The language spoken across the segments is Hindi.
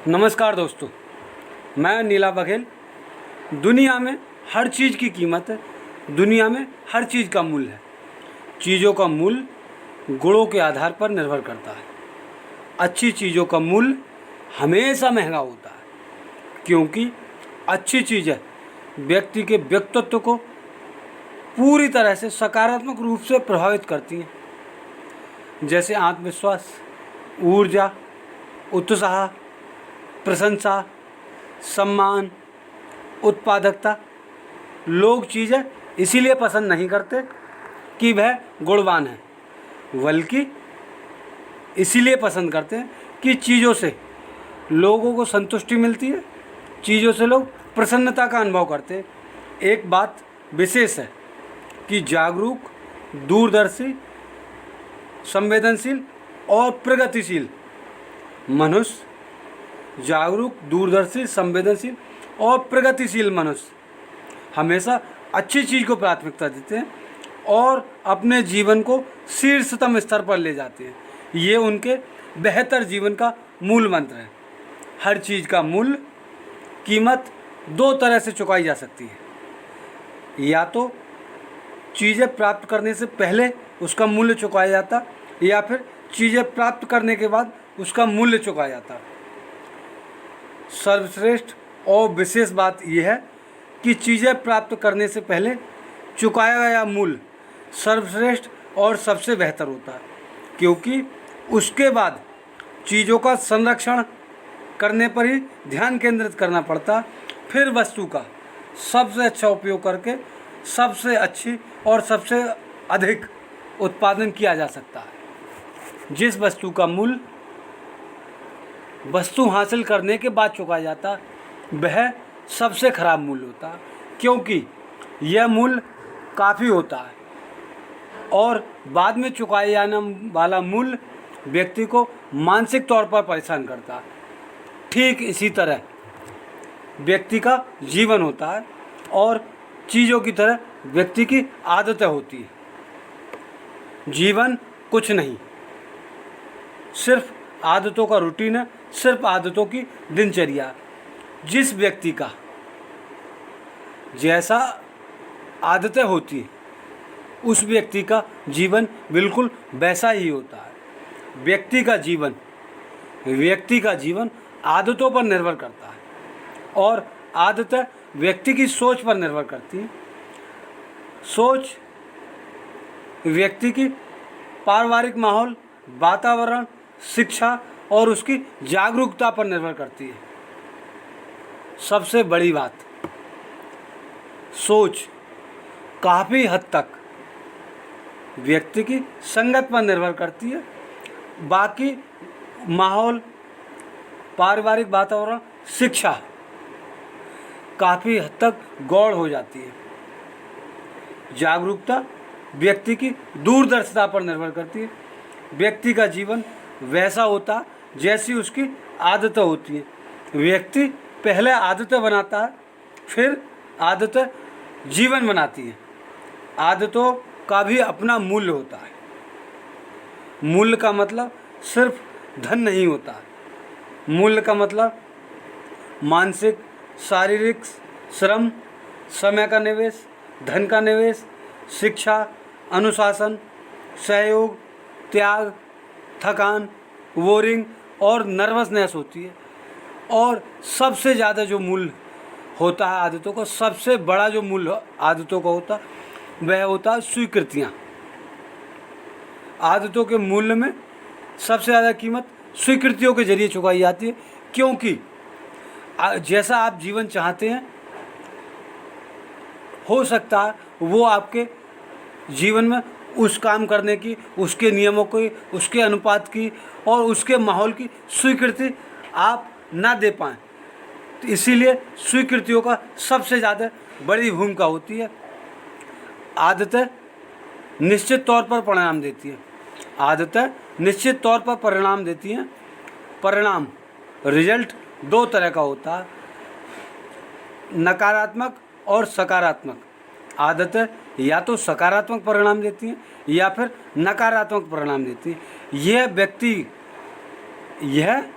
नमस्कार दोस्तों, मैं नीला बघेल। दुनिया में हर चीज़ की कीमत है, दुनिया में हर चीज़ का मूल्य है। चीज़ों का मूल्य गुणों के आधार पर निर्भर करता है। अच्छी चीज़ों का मूल्य हमेशा महंगा होता है, क्योंकि अच्छी चीज़ें व्यक्ति के व्यक्तित्व को पूरी तरह से सकारात्मक रूप से प्रभावित करती हैं, जैसे आत्मविश्वास, ऊर्जा, उत्साह, प्रशंसा, सम्मान, उत्पादकता। लोग चीज़ें इसीलिए पसंद नहीं करते कि वह गुणवान है, बल्कि इसीलिए पसंद करते हैं कि चीज़ों से लोगों को संतुष्टि मिलती है, चीज़ों से लोग प्रसन्नता का अनुभव करते हैं। एक बात विशेष है कि जागरूक, दूरदर्शी, संवेदनशील और प्रगतिशील मनुष्य, जागरूक, दूरदर्शी, संवेदनशील और प्रगतिशील मनुष्य हमेशा अच्छी चीज़ को प्राथमिकता देते हैं और अपने जीवन को शीर्षतम स्तर पर ले जाते हैं। ये उनके बेहतर जीवन का मूल मंत्र है। हर चीज़ का मूल्य, कीमत दो तरह से चुकाई जा सकती है। या तो चीज़ें प्राप्त करने से पहले उसका मूल्य चुकाया जाता, या फिर चीज़ें प्राप्त करने के बाद उसका मूल्य चुकाया जाता। सर्वश्रेष्ठ और विशेष बात यह है कि चीज़ें प्राप्त करने से पहले चुकाया गया मूल्य सर्वश्रेष्ठ और सबसे बेहतर होता है, क्योंकि उसके बाद चीज़ों का संरक्षण करने पर ही ध्यान केंद्रित करना पड़ता। फिर वस्तु का सबसे अच्छा उपयोग करके सबसे अच्छी और सबसे अधिक उत्पादन किया जा सकता है। जिस वस्तु का मूल्य वस्तु हासिल करने के बाद चुकाया जाता, वह सबसे खराब मूल्य होता, क्योंकि यह मूल्य काफ़ी होता है और बाद में चुकाए जाने वाला मूल्य व्यक्ति को मानसिक तौर पर परेशान करता है। ठीक इसी तरह व्यक्ति का जीवन होता है और चीज़ों की तरह व्यक्ति की आदतें होती है। जीवन कुछ नहीं, सिर्फ आदतों का रूटीन है, सिर्फ आदतों की दिनचर्या। जिस व्यक्ति का जैसा आदतें होती है, उस व्यक्ति का जीवन बिल्कुल वैसा ही होता है। व्यक्ति का जीवन आदतों पर निर्भर करता है और आदतें व्यक्ति की सोच पर निर्भर करती हैं। सोच व्यक्ति की पारिवारिक माहौल, वातावरण, शिक्षा और उसकी जागरूकता पर निर्भर करती है। सबसे बड़ी बात, सोच काफ़ी हद तक व्यक्ति की संगत पर निर्भर करती है। बाकी माहौल, पारिवारिक वातावरण, शिक्षा काफ़ी हद तक गौड़ हो जाती है। जागरूकता व्यक्ति की दूरदर्शिता पर निर्भर करती है। व्यक्ति का जीवन वैसा होता जैसी उसकी आदतें होती हैं। व्यक्ति पहले आदतें बनाता है, फिर आदतें जीवन बनाती हैं। आदतों का भी अपना मूल्य होता है। मूल्य का मतलब सिर्फ धन नहीं होता है। मूल्य का मतलब मानसिक, शारीरिक श्रम, समय का निवेश, धन का निवेश, शिक्षा, अनुशासन, सहयोग, त्याग, थकान, बोरिंग और नर्वसनेस होती है। और सबसे ज़्यादा जो मूल्य होता है आदतों का, सबसे बड़ा जो मूल्य आदतों का होता है, वह होता है स्वीकृतियाँ। आदतों के मूल्य में सबसे ज़्यादा कीमत स्वीकृतियों के जरिए चुकाई जाती है, क्योंकि जैसा आप जीवन चाहते हैं, हो सकता है वो आपके जीवन में उस काम करने की, उसके नियमों की, उसके अनुपात की और उसके माहौल की स्वीकृति आप ना दे पाएँ। तो इसीलिए स्वीकृतियों का सबसे ज़्यादा बड़ी भूमिका होती है। आदतें निश्चित तौर पर परिणाम देती हैं। आदतें निश्चित तौर पर परिणाम देती हैं। परिणाम, रिजल्ट दो तरह का होता है, नकारात्मक और सकारात्मक। आदतें या तो सकारात्मक परिणाम देती हैं या फिर नकारात्मक परिणाम देती हैं। यह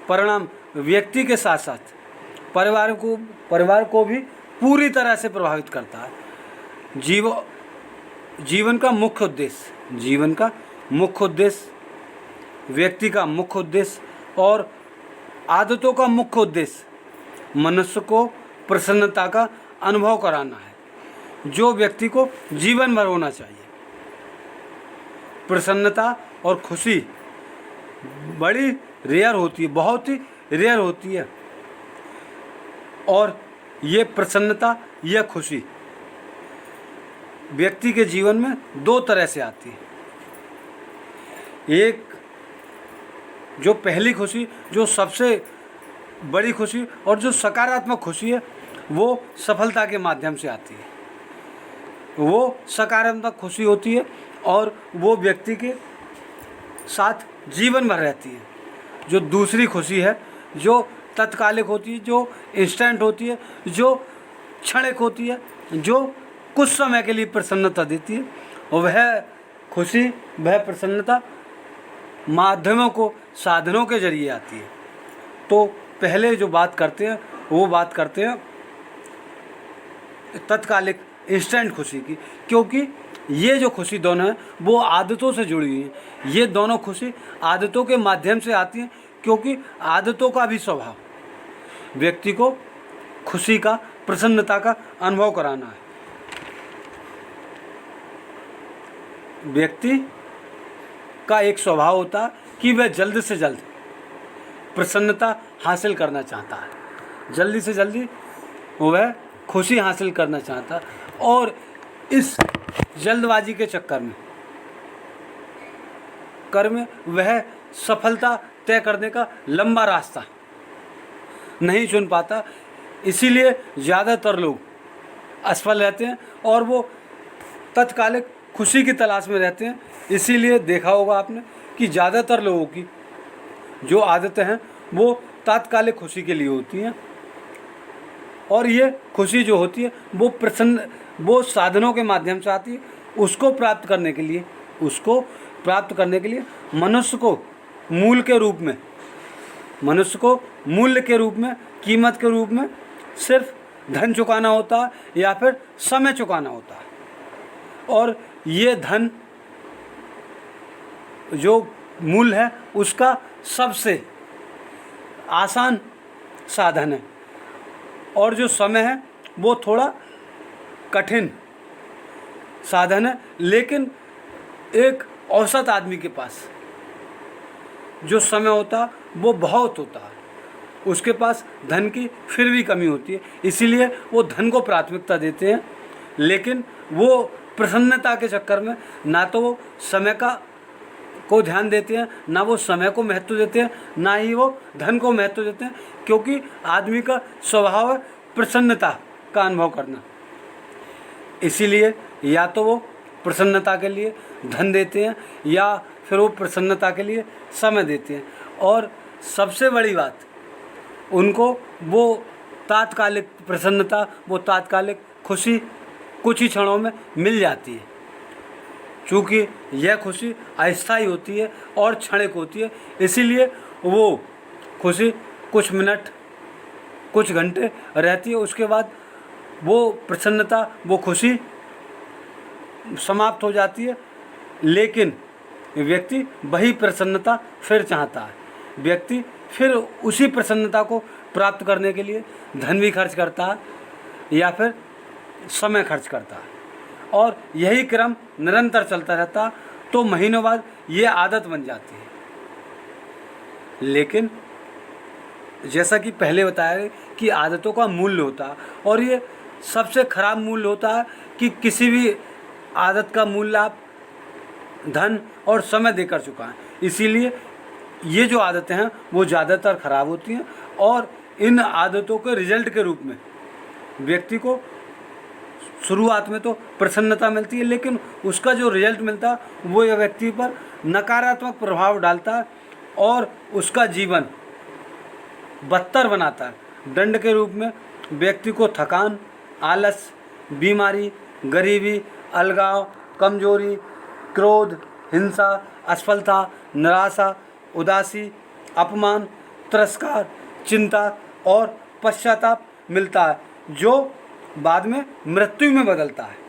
परिणाम व्यक्ति के साथ साथ परिवार को भी पूरी तरह से प्रभावित करता है। जीवन का मुख्य उद्देश्य, व्यक्ति का मुख्य उद्देश्य और आदतों का मुख्य उद्देश्य मनुष्य को प्रसन्नता का अनुभव कराना है, जो व्यक्ति को जीवन भर होना चाहिए। प्रसन्नता और खुशी बड़ी रेयर होती है, बहुत ही रेयर होती है। और ये प्रसन्नता, यह खुशी व्यक्ति के जीवन में दो तरह से आती है। एक जो पहली खुशी, जो सबसे बड़ी खुशी और जो सकारात्मक खुशी है, वो सफलता के माध्यम से आती है। वो सकारात्मक खुशी होती है और वो व्यक्ति के साथ जीवन भर रहती है। जो दूसरी खुशी है, जो तत्कालिक होती है, जो इंस्टेंट होती है, जो क्षणिक होती है, जो कुछ समय के लिए प्रसन्नता देती है, और वह खुशी, वह प्रसन्नता माध्यमों को, साधनों के जरिए आती है। तो पहले जो बात करते हैं वो बात करते हैं तत्कालिक इंस्टेंट खुशी की, क्योंकि ये जो खुशी दोनों हैं वो आदतों से जुड़ी हुई हैं। ये दोनों खुशी आदतों के माध्यम से आती हैं, क्योंकि आदतों का भी स्वभाव व्यक्ति को खुशी का, प्रसन्नता का अनुभव कराना है। व्यक्ति का एक स्वभाव होता है कि वह जल्द से जल्द प्रसन्नता हासिल करना चाहता है, जल्दी से जल्दी वह खुशी हासिल करना चाहता है, और इस जल्दबाजी के चक्कर में वह सफलता तय करने का लंबा रास्ता नहीं चुन पाता। इसीलिए ज़्यादातर लोग असफल रहते हैं और वो तत्कालिक खुशी की तलाश में रहते हैं। इसीलिए देखा होगा आपने कि ज़्यादातर लोगों की जो आदतें हैं वो तात्कालिक खुशी के लिए होती हैं, और ये खुशी जो होती है वो साधनों के माध्यम से आती है। उसको प्राप्त करने के लिए मनुष्य को मूल्य के रूप में, कीमत के रूप में सिर्फ धन चुकाना होता है या फिर समय चुकाना होता है। और ये धन जो मूल्य है उसका सबसे आसान साधन है, और जो समय है वो थोड़ा कठिन साधन है। लेकिन एक औसत आदमी के पास जो समय होता है वो बहुत होता है, उसके पास धन की फिर भी कमी होती है। इसीलिए वो धन को प्राथमिकता देते हैं, लेकिन वो प्रसन्नता के चक्कर में ना तो वो समय को ध्यान देते हैं, ना वो समय को महत्व देते हैं, ना ही वो धन को महत्व देते हैं, क्योंकि आदमी का स्वभाव है प्रसन्नता का अनुभव करना। इसीलिए या तो वो प्रसन्नता के लिए धन देते हैं या फिर वो प्रसन्नता के लिए समय देते हैं। और सबसे बड़ी बात, उनको वो तात्कालिक प्रसन्नता, वो तात्कालिक खुशी कुछ ही क्षणों में मिल जाती है, चूँकि यह खुशी अस्थायी होती है और क्षणिक होती है। इसीलिए वो खुशी कुछ मिनट, कुछ घंटे रहती है, उसके बाद वो प्रसन्नता, वो खुशी समाप्त हो जाती है। लेकिन व्यक्ति वही प्रसन्नता फिर चाहता है। व्यक्ति फिर उसी प्रसन्नता को प्राप्त करने के लिए धन भी खर्च करता है या फिर समय खर्च करता है, और यही क्रम निरंतर चलता रहता, तो महीनों बाद ये आदत बन जाती है। लेकिन जैसा कि पहले बताया कि आदतों का मूल्य होता है, और ये सबसे खराब मूल्य होता है कि किसी भी आदत का मूल्य आप धन और समय देकर चुकाएं। इसीलिए ये जो आदतें हैं वो ज़्यादातर खराब होती हैं, और इन आदतों के रिजल्ट के रूप में व्यक्ति को शुरुआत में तो प्रसन्नता मिलती है, लेकिन उसका जो रिजल्ट मिलता है वो यह व्यक्ति पर नकारात्मक प्रभाव डालता है और उसका जीवन बदतर बनाता है। दंड के रूप में व्यक्ति को थकान, आलस, बीमारी, गरीबी, अलगाव, कमजोरी, क्रोध, हिंसा, असफलता, निराशा, उदासी, अपमान, तिरस्कार, चिंता और पश्चाताप मिलता है, जो बाद में मृत्यु में बदलता है।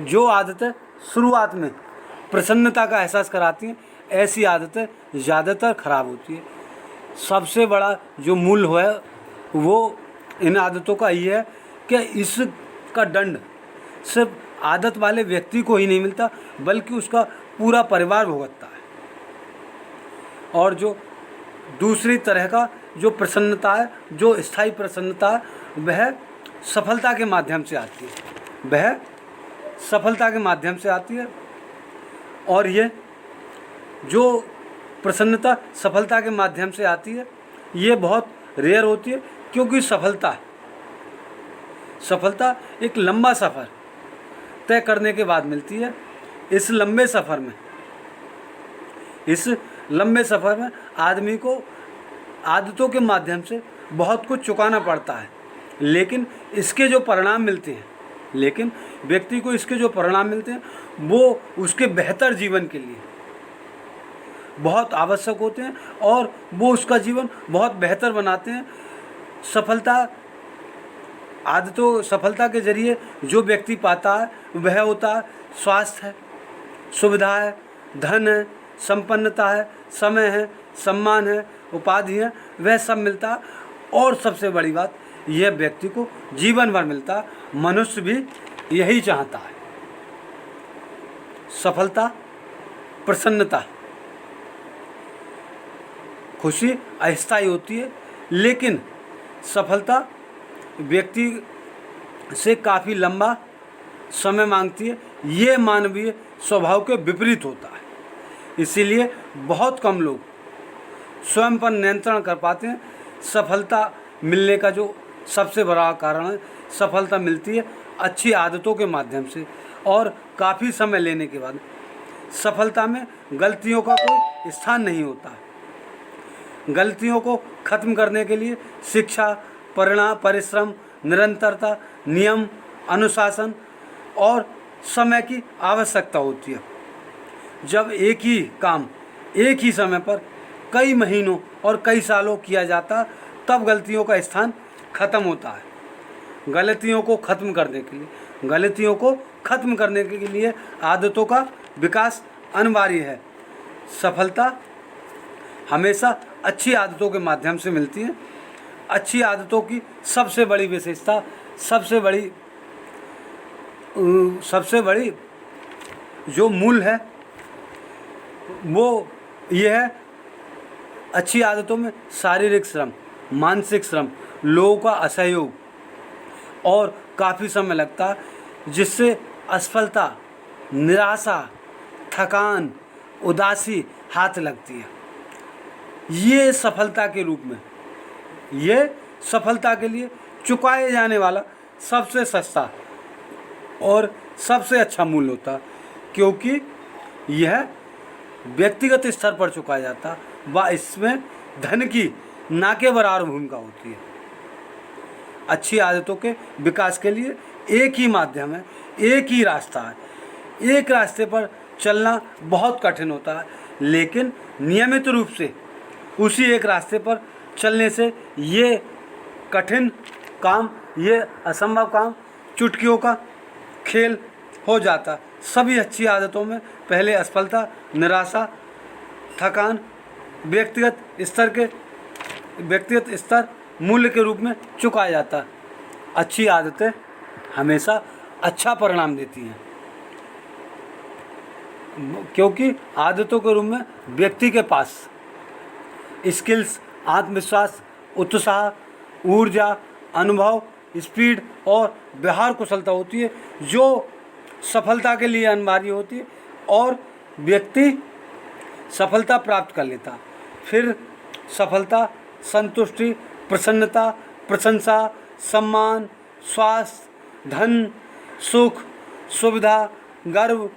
जो आदतें शुरुआत में प्रसन्नता का एहसास कराती हैं, ऐसी आदतें ज़्यादातर खराब होती है। सबसे बड़ा जो मूल है वो इन आदतों का ये है कि इसका दंड सिर्फ आदत वाले व्यक्ति को ही नहीं मिलता, बल्कि उसका पूरा परिवार भुगतता है। और जो दूसरी तरह का जो प्रसन्नता है, जो स्थायी प्रसन्नता है, वह सफलता के माध्यम से आती है। वह सफलता के माध्यम से आती है। और ये जो प्रसन्नता सफलता के माध्यम से आती है, ये बहुत रेयर होती है, क्योंकि सफलता एक लंबा सफ़र तय करने के बाद मिलती है। इस लंबे सफ़र में आदमी को आदतों के माध्यम से बहुत कुछ चुकाना पड़ता है, लेकिन व्यक्ति को इसके जो परिणाम मिलते हैं वो उसके बेहतर जीवन के लिए बहुत आवश्यक होते हैं, और वो उसका जीवन बहुत बेहतर बनाते हैं। सफलता के जरिए जो व्यक्ति पाता है वह होता है स्वास्थ्य है, सुविधा है, धन है, संपन्नता है, समय है, सम्मान है, उपाधि है, वह सब मिलता है। और सबसे बड़ी बात, यह व्यक्ति को जीवन भर मिलता है। मनुष्य भी यही चाहता है, सफलता, प्रसन्नता। खुशी अस्थायी होती है, लेकिन सफलता व्यक्ति से काफ़ी लंबा समय मांगती है। ये मानवीय स्वभाव के विपरीत होता है। इसीलिए बहुत कम लोग स्वयं पर नियंत्रण कर पाते हैं। सफलता मिलने का जो सबसे बड़ा कारण है, सफलता मिलती है अच्छी आदतों के माध्यम से और काफ़ी समय लेने के बाद। सफलता में गलतियों का कोई स्थान नहीं होता। गलतियों को ख़त्म करने के लिए शिक्षा, परिश्रम, निरंतरता, नियम, अनुशासन और समय की आवश्यकता होती है। जब एक ही काम एक ही समय पर कई महीनों और कई सालों किया जाता, तब गलतियों का स्थान खत्म होता है। गलतियों को ख़त्म करने के लिए आदतों का विकास अनिवार्य है। सफलता हमेशा अच्छी आदतों के माध्यम से मिलती है। अच्छी आदतों की सबसे बड़ी विशेषता, सबसे बड़ी जो मूल है वो ये है, अच्छी आदतों में शारीरिक श्रम, मानसिक श्रम, लोगों का असहयोग और काफ़ी समय लगता है, जिससे असफलता, निराशा, थकान, उदासी हाथ लगती है। ये सफलता के लिए चुकाए जाने वाला सबसे सस्ता और सबसे अच्छा मूल्य होता है, क्योंकि यह व्यक्तिगत स्तर पर चुकाया जाता व इसमें धन की ना के बराबर भूमिका होती है। अच्छी आदतों के विकास के लिए एक ही माध्यम है, एक ही रास्ता है। एक रास्ते पर चलना बहुत कठिन होता है, लेकिन नियमित रूप से उसी एक रास्ते पर चलने से ये कठिन काम, ये असंभव काम चुटकियों का खेल हो जाता। सभी अच्छी आदतों में पहले असफलता, निराशा, थकान व्यक्तिगत स्तर मूल्य के रूप में चुकाया जाता। अच्छी आदतें हमेशा अच्छा परिणाम देती हैं, क्योंकि आदतों के रूप में व्यक्ति के पास स्किल्स, आत्मविश्वास, उत्साह, ऊर्जा, अनुभव, स्पीड और व्यवहार कुशलता होती है, जो सफलता के लिए अनिवार्य होती है। और व्यक्ति सफलता प्राप्त कर लेता, फिर सफलता, संतुष्टि, प्रसन्नता, प्रशंसा, सम्मान, स्वास्थ्य, धन, सुख, सुविधा, गर्व,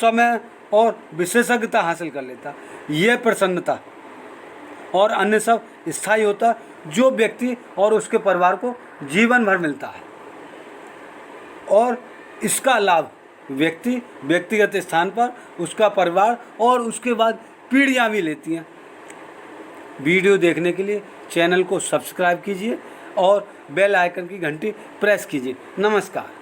समय और विशेषज्ञता हासिल कर लेता। यह प्रसन्नता और अन्य सब स्थायी होता, जो व्यक्ति और उसके परिवार को जीवन भर मिलता है। और इसका लाभ व्यक्तिगत स्थान पर, उसका परिवार और उसके बाद पीढ़ियाँ भी लेती हैं। वीडियो देखने के लिए चैनल को सब्सक्राइब कीजिए और बेल आइकन की घंटी प्रेस कीजिए। नमस्कार।